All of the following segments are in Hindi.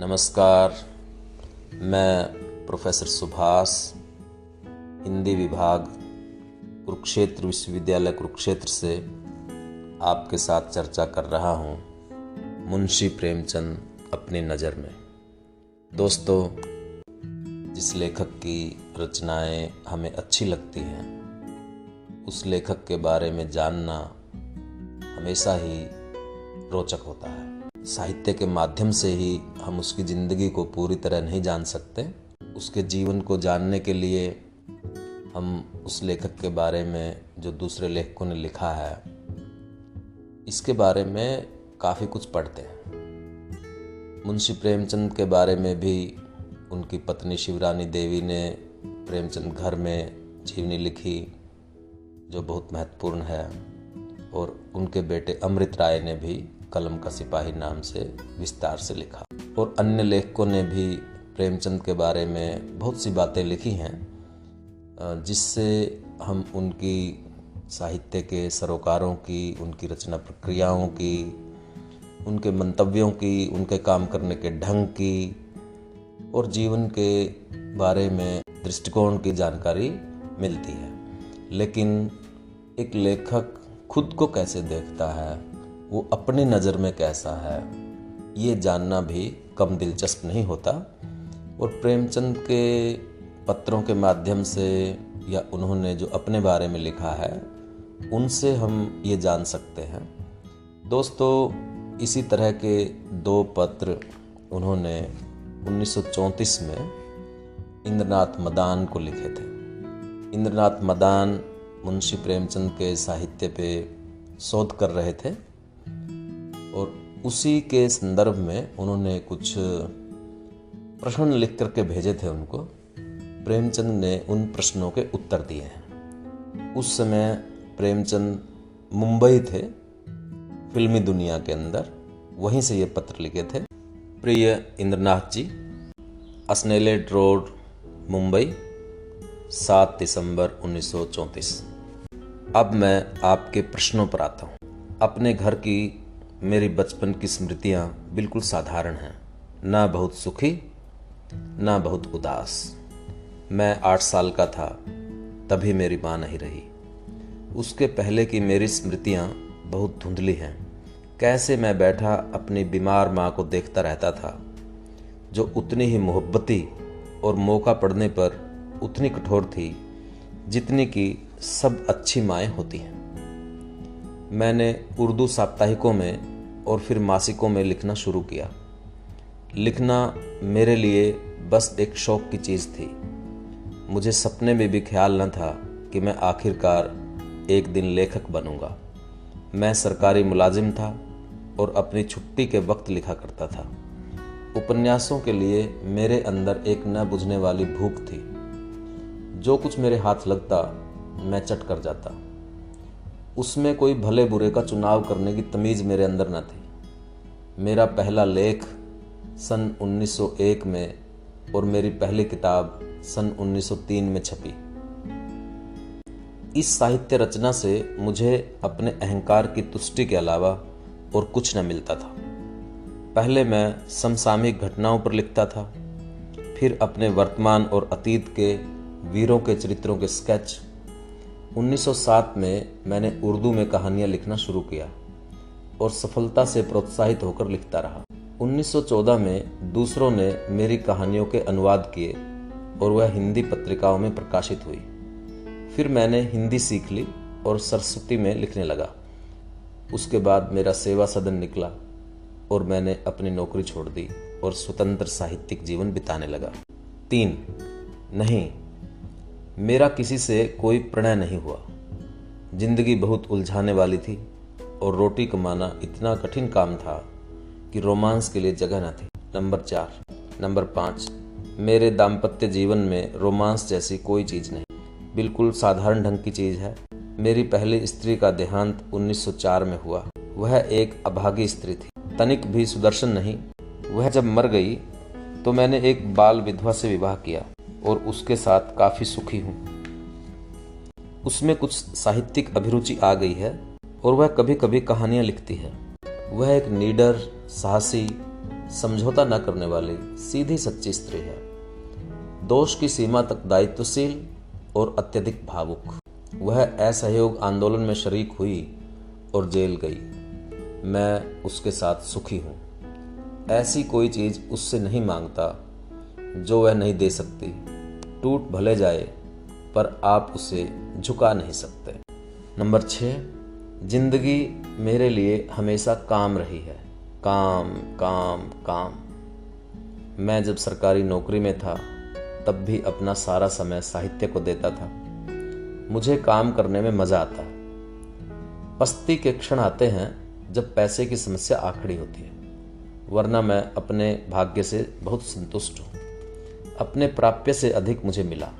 नमस्कार। मैं प्रोफेसर सुभाष, हिंदी विभाग, कुरुक्षेत्र विश्वविद्यालय कुरुक्षेत्र से आपके साथ चर्चा कर रहा हूँ मुंशी प्रेमचंद अपनी नज़र में। दोस्तों, जिस लेखक की रचनाएं हमें अच्छी लगती हैं उस लेखक के बारे में जानना हमेशा ही रोचक होता है। साहित्य के माध्यम से ही हम उसकी ज़िंदगी को पूरी तरह नहीं जान सकते। उसके जीवन को जानने के लिए हम उस लेखक के बारे में जो दूसरे लेखकों ने लिखा है इसके बारे में काफ़ी कुछ पढ़ते हैं। मुंशी प्रेमचंद के बारे में भी उनकी पत्नी शिवरानी देवी ने प्रेमचंद घर में जीवनी लिखी जो बहुत महत्वपूर्ण है, और उनके बेटे अमृत राय ने भी कलम का सिपाही नाम से विस्तार से लिखा। और अन्य लेखकों ने भी प्रेमचंद के बारे में बहुत सी बातें लिखी हैं जिससे हम उनकी साहित्य के सरोकारों की, उनकी रचना प्रक्रियाओं की, उनके मंतव्यों की, उनके काम करने के ढंग की और जीवन के बारे में दृष्टिकोण की जानकारी मिलती है। लेकिन एक लेखक खुद को कैसे देखता है, वो अपनी नज़र में कैसा है, ये जानना भी कम दिलचस्प नहीं होता। और प्रेमचंद के पत्रों के माध्यम से या उन्होंने जो अपने बारे में लिखा है उनसे हम ये जान सकते हैं। दोस्तों, इसी तरह के 2 पत्र उन्होंने 1934 में इंद्रनाथ मदान को लिखे थे। इंद्रनाथ मदान मुंशी प्रेमचंद के साहित्य पे शोध कर रहे थे और उसी के संदर्भ में उन्होंने कुछ प्रश्न लिख करके भेजे थे उनको। प्रेमचंद ने उन प्रश्नों के उत्तर दिए हैं। उस समय प्रेमचंद मुंबई थे, फिल्मी दुनिया के अंदर, वहीं से ये पत्र लिखे थे। प्रिय इंद्रनाथ जी, अस्नेलेट रोड, मुंबई, 7 दिसंबर 1934। अब मैं आपके प्रश्नों पर आता हूँ। अपने घर की मेरी बचपन की स्मृतियाँ बिल्कुल साधारण हैं, ना बहुत सुखी ना बहुत उदास। मैं 8 साल का था तभी मेरी माँ नहीं रही। उसके पहले की मेरी स्मृतियाँ बहुत धुंधली हैं। कैसे मैं बैठा अपनी बीमार माँ को देखता रहता था, जो उतनी ही मोहब्बती और मौका पड़ने पर उतनी कठोर थी जितनी कि सब अच्छी माएँ होती हैं। मैंने उर्दू साप्ताहिकों में और फिर मासिकों में लिखना शुरू किया। लिखना मेरे लिए बस एक शौक की चीज़ थी। मुझे सपने में भी ख्याल न था कि मैं आखिरकार एक दिन लेखक बनूंगा। मैं सरकारी मुलाजिम था और अपनी छुट्टी के वक्त लिखा करता था। उपन्यासों के लिए मेरे अंदर एक न बुझने वाली भूख थी। जो कुछ मेरे हाथ लगता मैं चट कर जाता। उसमें कोई भले बुरे का चुनाव करने की तमीज़ मेरे अंदर न थी। मेरा पहला लेख सन 1901 में और मेरी पहली किताब सन 1903 में छपी। इस साहित्य रचना से मुझे अपने अहंकार की तुष्टि के अलावा और कुछ न मिलता था। पहले मैं समसामयिक घटनाओं पर लिखता था, फिर अपने वर्तमान और अतीत के वीरों के चरित्रों के स्केच। 1907 में मैंने उर्दू में कहानियाँ लिखना शुरू किया और सफलता से प्रोत्साहित होकर लिखता रहा। 1914 में दूसरों ने मेरी कहानियों के अनुवाद किए और वह हिंदी पत्रिकाओं में प्रकाशित हुई। फिर मैंने हिंदी सीख ली और सरस्वती में लिखने लगा। उसके बाद मेरा सेवा सदन निकला और मैंने अपनी नौकरी छोड़ दी और स्वतंत्र साहित्यिक जीवन बिताने लगा। 3, नहीं, मेरा किसी से कोई प्रणय नहीं हुआ। जिंदगी बहुत उलझाने वाली थी और रोटी कमाना इतना कठिन काम था कि रोमांस के लिए जगह न थी। नंबर 4। नंबर 5, मेरे दाम्पत्य जीवन में रोमांस जैसी कोई चीज़ नहीं, बिल्कुल साधारण ढंग की चीज़ है। मेरी पहली स्त्री का देहांत 1904 में हुआ। वह एक अभागी स्त्री थी, तनिक भी सुदर्शन नहीं। वह जब मर गई तो मैंने एक बाल विधवा से विवाह किया और उसके साथ काफ़ी सुखी हूँ। उसमें कुछ साहित्यिक अभिरुचि आ गई है और वह कभी कभी कहानियाँ लिखती है। वह एक निडर, साहसी समझौता न करने वाली सीधी सच्ची स्त्री है। दोष की सीमा तक दायित्वशील और अत्यधिक भावुक। वह असहयोग आंदोलन में शरीक हुई और जेल गई। मैं उसके साथ सुखी हूँ। ऐसी कोई चीज़ उससे नहीं मांगता जो वह नहीं दे सकती। टूट भले जाए पर आप उसे झुका नहीं सकते। नंबर 6, जिंदगी मेरे लिए हमेशा काम रही है। काम काम काम। मैं जब सरकारी नौकरी में था तब भी अपना सारा समय साहित्य को देता था। मुझे काम करने में मज़ा आता है। पस्ती के क्षण आते हैं जब पैसे की समस्या आखिरी होती है, वरना मैं अपने भाग्य से बहुत संतुष्ट हूँ। अपने प्राप्य से अधिक मुझे मिला।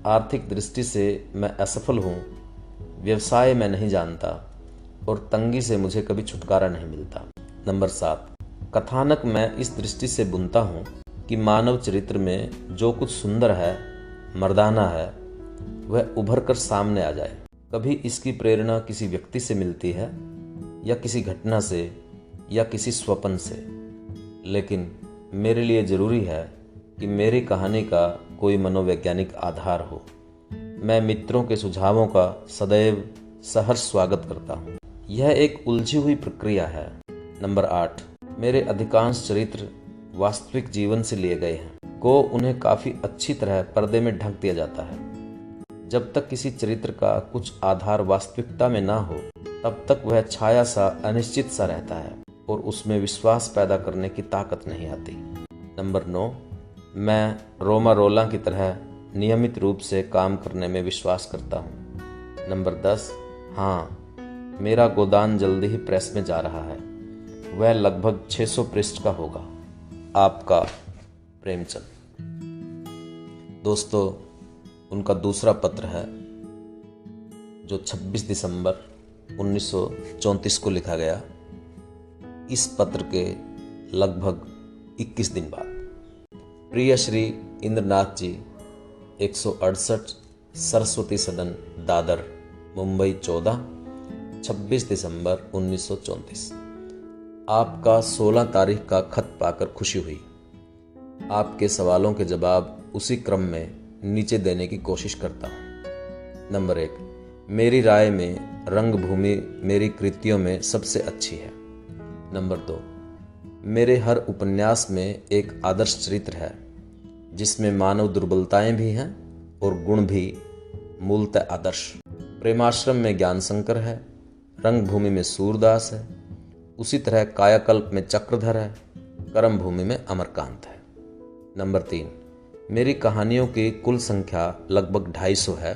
आर्थिक दृष्टि से मैं असफल हूँ। व्यवसाय मैं नहीं जानता और तंगी से मुझे कभी छुटकारा नहीं मिलता। नंबर 7, कथानक मैं इस दृष्टि से बुनता हूँ कि मानव चरित्र में जो कुछ सुंदर है, मर्दाना है, वह उभर कर सामने आ जाए। कभी इसकी प्रेरणा किसी व्यक्ति से मिलती है या किसी घटना से या किसी स्वप्न से, लेकिन मेरे लिए जरूरी है कि मेरी कहानी का कोई मनोवैज्ञानिक आधार हो। मैं मित्रों के सुझावों का सदैव सहर्ष स्वागत करता हूँ। यह एक उलझी हुई प्रक्रिया है। नंबर 8, मेरे अधिकांश चरित्र वास्तविक जीवन से लिए गए हैं। उन्हें काफ़ी अच्छी तरह पर्दे में ढक दिया जाता है। जब तक किसी चरित्र का कुछ आधार वास्तविकता में ना हो तब तक वह छाया सा अनिश्चित सा रहता है और उसमें विश्वास पैदा करने की ताकत नहीं आती। नंबर 9, मैं रोमा रोला की तरह नियमित रूप से काम करने में विश्वास करता हूँ। नंबर 10, हाँ, मेरा गोदान जल्दी ही प्रेस में जा रहा है। वह लगभग 600 पृष्ठ का होगा। आपका प्रेमचंद। दोस्तों, उनका दूसरा पत्र है जो 26 दिसंबर 1934 को लिखा गया। इस पत्र के लगभग 21 दिन बाद। प्रिय श्री इंद्रनाथ जी, 168 सरस्वती सदन, दादर, मुंबई 14, 26 दिसंबर 1934। आपका 16 तारीख का खत पाकर खुशी हुई। आपके सवालों के जवाब उसी क्रम में नीचे देने की कोशिश करता हूँ। नंबर 1, मेरी राय में रंगभूमि मेरी कृतियों में सबसे अच्छी है। नंबर 2, मेरे हर उपन्यास में एक आदर्श चरित्र है जिसमें मानव दुर्बलताएं भी हैं और गुण भी मूलतः आदर्श। प्रेमाश्रम में ज्ञान शंकर है, रंगभूमि में सूरदास है, उसी तरह कायाकल्प में चक्रधर है, कर्म भूमि में अमरकांत है। नंबर 3, मेरी कहानियों की कुल संख्या लगभग 250 है।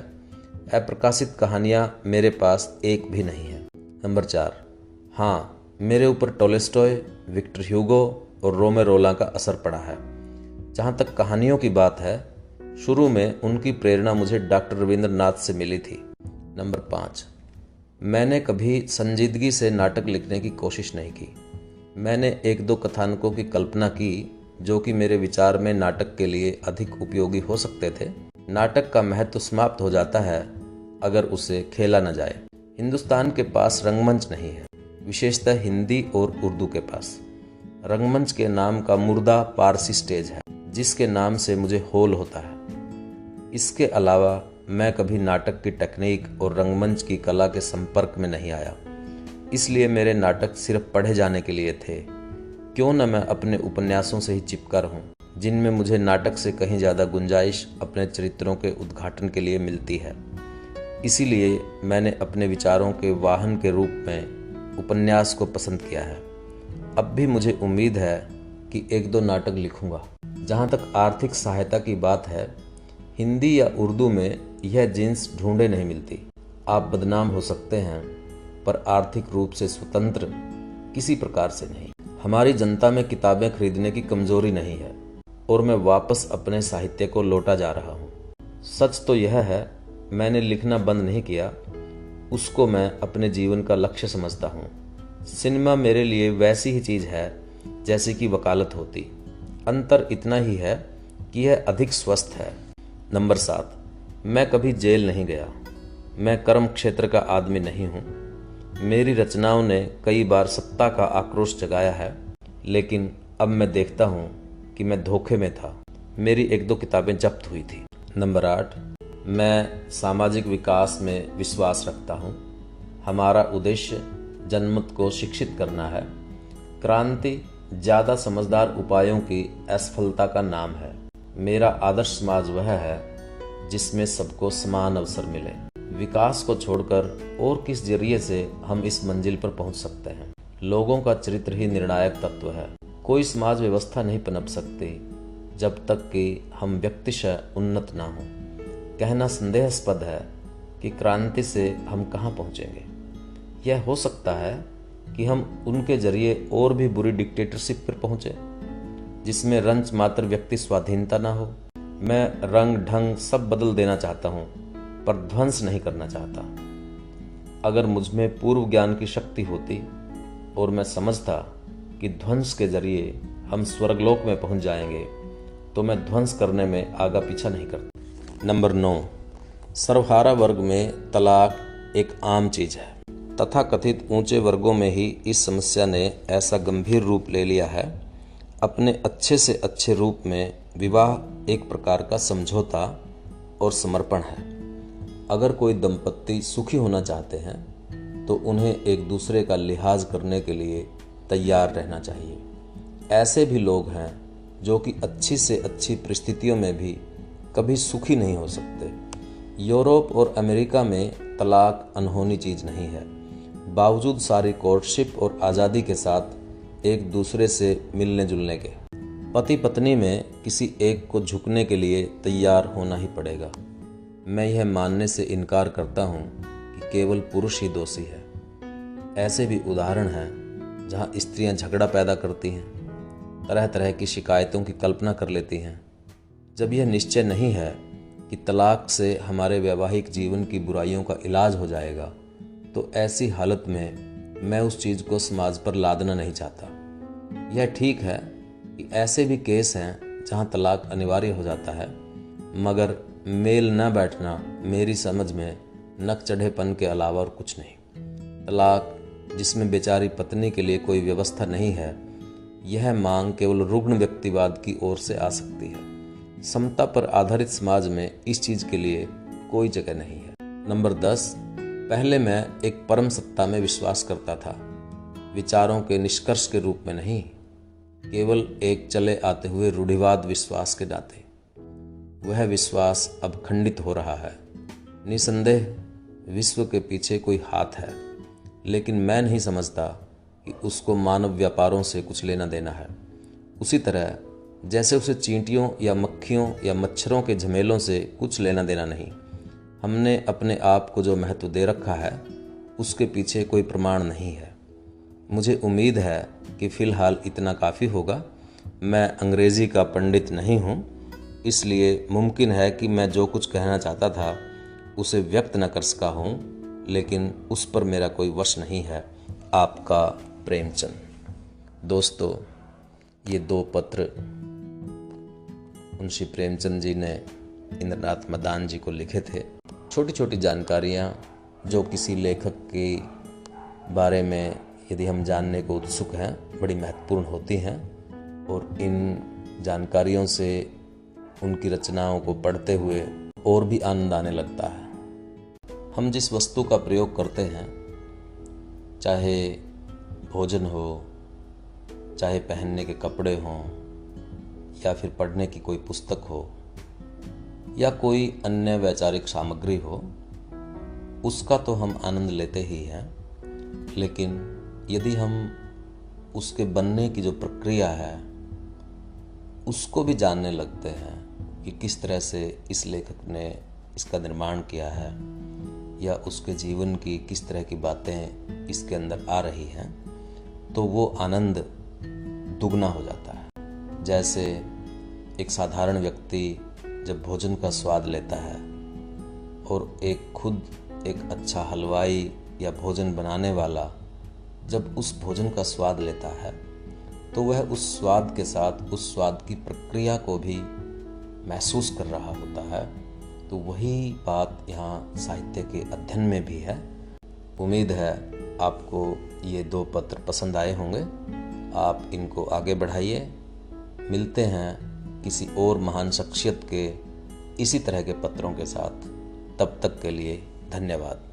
अप्रकाशित कहानियाँ मेरे पास एक भी नहीं है। नंबर 4, हाँ, मेरे ऊपर टोल्स्टॉय, विक्टर ह्यूगो और रोमे रोला का असर पड़ा है। जहाँ तक कहानियों की बात है, शुरू में उनकी प्रेरणा मुझे डॉक्टर रविंद्रनाथ से मिली थी। नंबर 5, मैंने कभी संजीदगी से नाटक लिखने की कोशिश नहीं की। मैंने 1-2 कथानकों की कल्पना की जो कि मेरे विचार में नाटक के लिए अधिक उपयोगी हो सकते थे। नाटक का महत्व समाप्त हो जाता है अगर उसे खेला न जाए। हिंदुस्तान के पास रंगमंच नहीं है, विशेषतः हिंदी और उर्दू के पास। रंगमंच के नाम का मुर्दा पारसी स्टेज है जिसके नाम से मुझे होल होता है। इसके अलावा मैं कभी नाटक की टेक्निक और रंगमंच की कला के संपर्क में नहीं आया, इसलिए मेरे नाटक सिर्फ पढ़े जाने के लिए थे। क्यों न मैं अपने उपन्यासों से ही चिपका रहूं, जिनमें मुझे नाटक से कहीं ज़्यादा गुंजाइश अपने चरित्रों के उद्घाटन के लिए मिलती है। इसीलिए मैंने अपने विचारों के वाहन के रूप में उपन्यास को पसंद किया है। अब भी मुझे उम्मीद है कि 1-2 नाटक लिखूंगा। जहाँ तक आर्थिक सहायता की बात है, हिंदी या उर्दू में यह जिन्स ढूंढे नहीं मिलती। आप बदनाम हो सकते हैं पर आर्थिक रूप से स्वतंत्र किसी प्रकार से नहीं। हमारी जनता में किताबें खरीदने की कमजोरी नहीं है और मैं वापस अपने साहित्य को लौटा जा रहा हूँ। सच तो यह है, मैंने लिखना बंद नहीं किया, उसको मैं अपने जीवन का लक्ष्य समझता हूँ। सिनेमा मेरे लिए वैसी ही चीज़ है जैसे कि वकालत होती। अंतर इतना ही है कि यह अधिक स्वस्थ है। नंबर 7, मैं कभी जेल नहीं गया। मैं कर्म क्षेत्र का आदमी नहीं हूँ। मेरी रचनाओं ने कई बार सत्ता का आक्रोश जगाया है, लेकिन अब मैं देखता हूँ कि मैं धोखे में था। मेरी 1-2 किताबें जब्त हुई थी। नंबर 8, मैं सामाजिक विकास में विश्वास रखता हूँ। हमारा उद्देश्य जनमत को शिक्षित करना है। क्रांति ज़्यादा समझदार उपायों की असफलता का नाम है। मेरा आदर्श समाज वह है जिसमें सबको समान अवसर मिले। विकास को छोड़कर और किस जरिए से हम इस मंजिल पर पहुंच सकते हैं? लोगों का चरित्र ही निर्णायक तत्व है। कोई समाज व्यवस्था नहीं पनप सकती जब तक कि हम व्यक्तिशः उन्नत ना हों। कहना संदेहास्पद है कि क्रांति से हम कहाँ पहुँचेंगे। यह हो सकता है कि हम उनके जरिए और भी बुरी डिक्टेटरशिप पर पहुँचे जिसमें रंच मात्र व्यक्ति स्वाधीनता ना हो। मैं रंग ढंग सब बदल देना चाहता हूँ पर ध्वंस नहीं करना चाहता। अगर मुझमें पूर्व ज्ञान की शक्ति होती और मैं समझता कि ध्वंस के जरिए हम स्वर्गलोक में पहुँच जाएंगे तो मैं ध्वंस करने में आगा पीछा नहीं करता। नंबर 9, सर्वहारा वर्ग में तलाक एक आम चीज है। तथाकथित ऊंचे वर्गों में ही इस समस्या ने ऐसा गंभीर रूप ले लिया है। अपने अच्छे से अच्छे रूप में विवाह एक प्रकार का समझौता और समर्पण है। अगर कोई दंपत्ति सुखी होना चाहते हैं तो उन्हें एक दूसरे का लिहाज करने के लिए तैयार रहना चाहिए। ऐसे भी लोग हैं जो कि अच्छी से अच्छी परिस्थितियों में भी कभी सुखी नहीं हो सकते। यूरोप और अमेरिका में तलाक अनहोनी चीज नहीं है। बावजूद सारी कोर्टशिप और आज़ादी के साथ एक दूसरे से मिलने जुलने के, पति पत्नी में किसी एक को झुकने के लिए तैयार होना ही पड़ेगा। मैं यह मानने से इनकार करता हूँ कि केवल पुरुष ही दोषी है। ऐसे भी उदाहरण हैं जहाँ स्त्रियाँ झगड़ा पैदा करती हैं, तरह तरह की शिकायतों की कल्पना कर लेती हैं। जब यह निश्चय नहीं है कि तलाक से हमारे वैवाहिक जीवन की बुराइयों का इलाज हो जाएगा तो ऐसी हालत में मैं उस चीज़ को समाज पर लादना नहीं चाहता। यह ठीक है कि ऐसे भी केस हैं जहां तलाक अनिवार्य हो जाता है, मगर मेल न बैठना मेरी समझ में नक चढ़ेपन के अलावा और कुछ नहीं। तलाक जिसमें बेचारी पत्नी के लिए कोई व्यवस्था नहीं है, यह मांग केवल रुग्ण व्यक्तिवाद की ओर से आ सकती है। समता पर आधारित समाज में इस चीज़ के लिए कोई जगह नहीं है। नंबर 10, पहले मैं एक परम सत्ता में विश्वास करता था, विचारों के निष्कर्ष के रूप में नहीं, केवल एक चले आते हुए रूढ़िवाद विश्वास के नाते। वह विश्वास अब खंडित हो रहा है। निसंदेह विश्व के पीछे कोई हाथ है, लेकिन मैं नहीं समझता कि उसको मानव व्यापारों से कुछ लेना देना है। उसी तरह जैसे उसे चींटियों या मक्खियों या मच्छरों के झमेलों से कुछ लेना देना नहीं। हमने अपने आप को जो महत्व दे रखा है उसके पीछे कोई प्रमाण नहीं है। मुझे उम्मीद है कि फ़िलहाल इतना काफ़ी होगा। मैं अंग्रेज़ी का पंडित नहीं हूँ, इसलिए मुमकिन है कि मैं जो कुछ कहना चाहता था उसे व्यक्त न कर सका हूँ, लेकिन उस पर मेरा कोई वश नहीं है। आपका प्रेमचंद। दोस्तों, ये 2 पत्र मुंशी प्रेमचंद जी ने इंद्रनाथ मदान जी को लिखे थे। छोटी छोटी जानकारियाँ जो किसी लेखक के बारे में यदि हम जानने को उत्सुक हैं बड़ी महत्वपूर्ण होती हैं, और इन जानकारियों से उनकी रचनाओं को पढ़ते हुए और भी आनंद आने लगता है। हम जिस वस्तु का प्रयोग करते हैं, चाहे भोजन हो, चाहे पहनने के कपड़े हों, या फिर पढ़ने की कोई पुस्तक हो, या कोई अन्य वैचारिक सामग्री हो, उसका तो हम आनंद लेते ही हैं, लेकिन यदि हम उसके बनने की जो प्रक्रिया है उसको भी जानने लगते हैं कि किस तरह से इस लेखक ने इसका निर्माण किया है, या उसके जीवन की किस तरह की बातें इसके अंदर आ रही हैं, तो वो आनंद दुगना हो जाता है। जैसे एक साधारण व्यक्ति जब भोजन का स्वाद लेता है और खुद एक अच्छा हलवाई या भोजन बनाने वाला जब उस भोजन का स्वाद लेता है, तो वह उस स्वाद के साथ उस स्वाद की प्रक्रिया को भी महसूस कर रहा होता है। तो वही बात यहाँ साहित्य के अध्ययन में भी है। उम्मीद है आपको ये 2 पत्र पसंद आए होंगे। आप इनको आगे बढ़ाइए। मिलते हैं किसी और महान शख्सियत के इसी तरह के पत्रों के साथ। तब तक के लिए धन्यवाद।